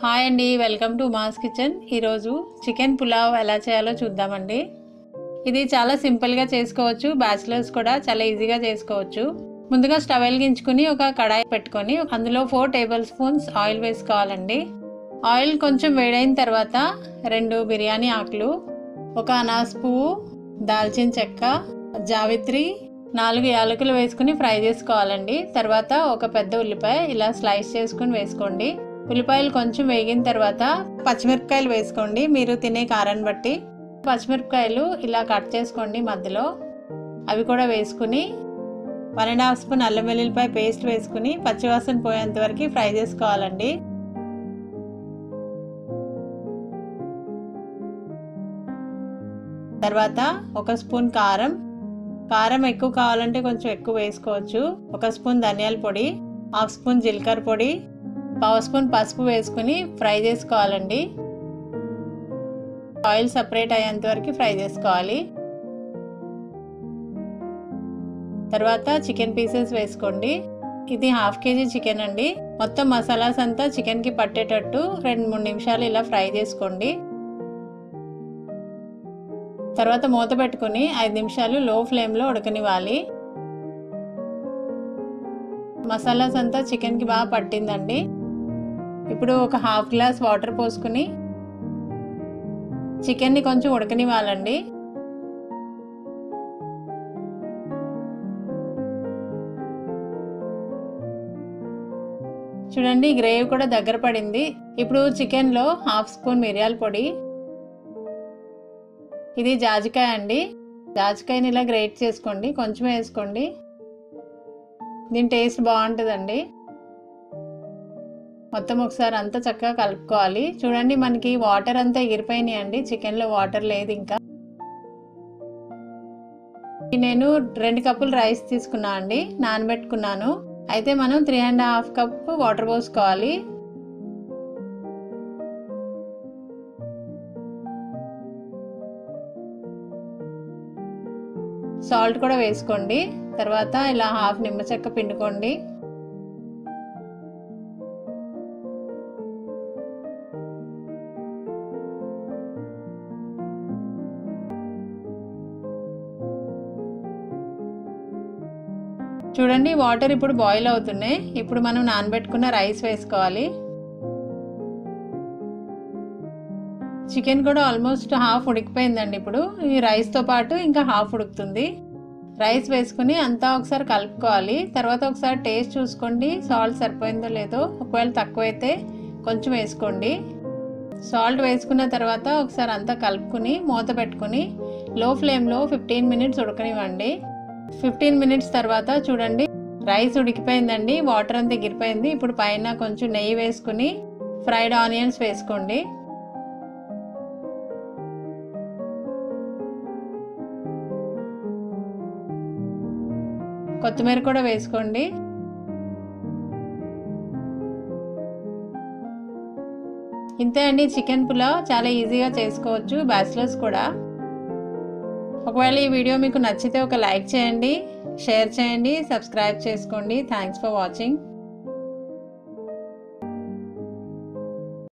Hi అండి, welcome to mass kitchen. ఈరోజు chicken pulao ఎలా చేయాలో చూద్దామండి. ఇది చాలా సింపుల్గా చేసుకోవచ్చు, బ్యాచిలర్స్ కూడా చాలా ఈజీగా చేసుకోవచ్చు. ముందుగా స్టవ్ వెలిగించుకుని ఒక కడాయి పెట్టుకొని అందులో 4 టేబుల్ స్పూన్స్ ఆయిల్ వేసుకోవాలండి. ఆయిల్ కొంచెం వేడైన తర్వాత 2 బిర్యానీ ఆకులు, ఒక అనాస్ పువ్వు, దాల్చిన చెక్క, జావిత్రి, 4 యాలకులు వేసుకుని ఫ్రై చేసుకోవాలండి. తర్వాత ఒక పెద్ద ఉల్లిపాయ ఇలా స్లైస్ చేసుకుని వేసుకోండి. ఉల్లిపాయలు కొంచెం వేగిన తర్వాత పచ్చిమిరపకాయలు వేసుకోండి, మీరు తినే కారాన్ని బట్టి. పచ్చిమిరపకాయలు ఇలా కట్ చేసుకోండి మధ్యలో. అవి కూడా వేసుకుని 1.5 స్పూన్ అల్లం వెల్లుల్లిపాయ పేస్ట్ వేసుకుని పచ్చివాసన పోయేంత వరకు ఫ్రై చేసుకోవాలండి. తర్వాత 1 స్పూన్ కారం ఎక్కువ కావాలంటే కొంచెం ఎక్కువ వేసుకోవచ్చు. 1 స్పూన్ ధనియాల పొడి, 1/2 స్పూన్ జీలకర్ర పొడి, 1/2 స్పూన్ పసుపు వేసుకుని ఫ్రై చేసుకోవాలండి. ఆయిల్ సపరేట్ అయ్యేంత వరకు ఫ్రై చేసుకోవాలి. తర్వాత చికెన్ పీసెస్ వేసుకోండి. ఇది 1/2 కేజీ చికెన్ అండి. మొత్తం మసాలాస్ అంతా చికెన్కి పట్టేటట్టు 2-3 నిమిషాలు ఇలా ఫ్రై చేసుకోండి. తర్వాత మూత పెట్టుకుని 5 నిమిషాలు లో ఫ్లేమ్లో ఉడకనివ్వాలి. మసాలాస్ అంతా చికెన్కి బాగా పట్టిందండి. ఇప్పుడు ఒక 1/2 గ్లాస్ వాటర్ పోసుకుని చికెన్ని కొంచెం ఉడకనివ్వాలండి. చూడండి, గ్రేవీ కూడా దగ్గర పడింది. ఇప్పుడు చికెన్లో 1/2 స్పూన్ మిరియాల పొడి, ఇది జాజికాయ అండి. జాజికాయని ఇలా గ్రేట్ చేసుకోండి, కొంచెం వేసుకోండి, దీని టేస్ట్ బాగుంటుందండి. మొత్తం ఒకసారి అంతా చక్కగా కలుపుకోవాలి. చూడండి, మనకి వాటర్ అంతా ఎగిరిపోయినాయి అండి, చికెన్లో వాటర్ లేదు ఇంకా. నేను 2 కప్పులు రైస్ తీసుకున్నా అండి, నానబెట్టుకున్నాను. అయితే మనం 3.5 కప్ వాటర్ పోసుకోవాలి. సాల్ట్ కూడా వేసుకోండి. తర్వాత ఇలా 1/2 నిమ్మచెక్క పిండుకోండి. చూడండి, వాటర్ ఇప్పుడు బాయిల్ అవుతున్నాయి. ఇప్పుడు మనం నానబెట్టుకున్న రైస్ వేసుకోవాలి. చికెన్ కూడా ఆల్మోస్ట్ హాఫ్ ఉడికిపోయిందండి. ఇప్పుడు ఈ రైస్తో పాటు ఇంకా హాఫ్ ఉడుకుతుంది. రైస్ వేసుకుని అంతా ఒకసారి కలుపుకోవాలి. తర్వాత ఒకసారి టేస్ట్ చూసుకోండి, సాల్ట్ సరిపోయిందో లేదో. ఒకవేళ తక్కువైతే కొంచెం వేసుకోండి. సాల్ట్ వేసుకున్న తర్వాత ఒకసారి అంతా కలుపుకుని మూత పెట్టుకుని లో ఫ్లేమ్లో 15 మినిట్స్ ఉడకనివ్వండి. 15 మినిట్స్ తర్వాత చూడండి, రైస్ ఉడికిపోయిందండి, వాటర్ అంతా ఎగిరిపోయింది. ఇప్పుడు పైన కొంచెం నెయ్యి వేసుకుని ఫ్రైడ్ ఆనియన్స్ వేసుకోండి. కొత్తిమీర కూడా వేసుకోండి. ఇంతే అండి, చికెన్ పులావ్ చాలా ఈజీగా చేసుకోవచ్చు, బ్యాచిలర్స్ కూడా. ఒకవేళ ఈ వీడియో మీకు నచ్చితే ఒక లైక్ చేయండి, షేర్ చేయండి, సబ్స్క్రైబ్ చేసుకోండి. Thanks for watching.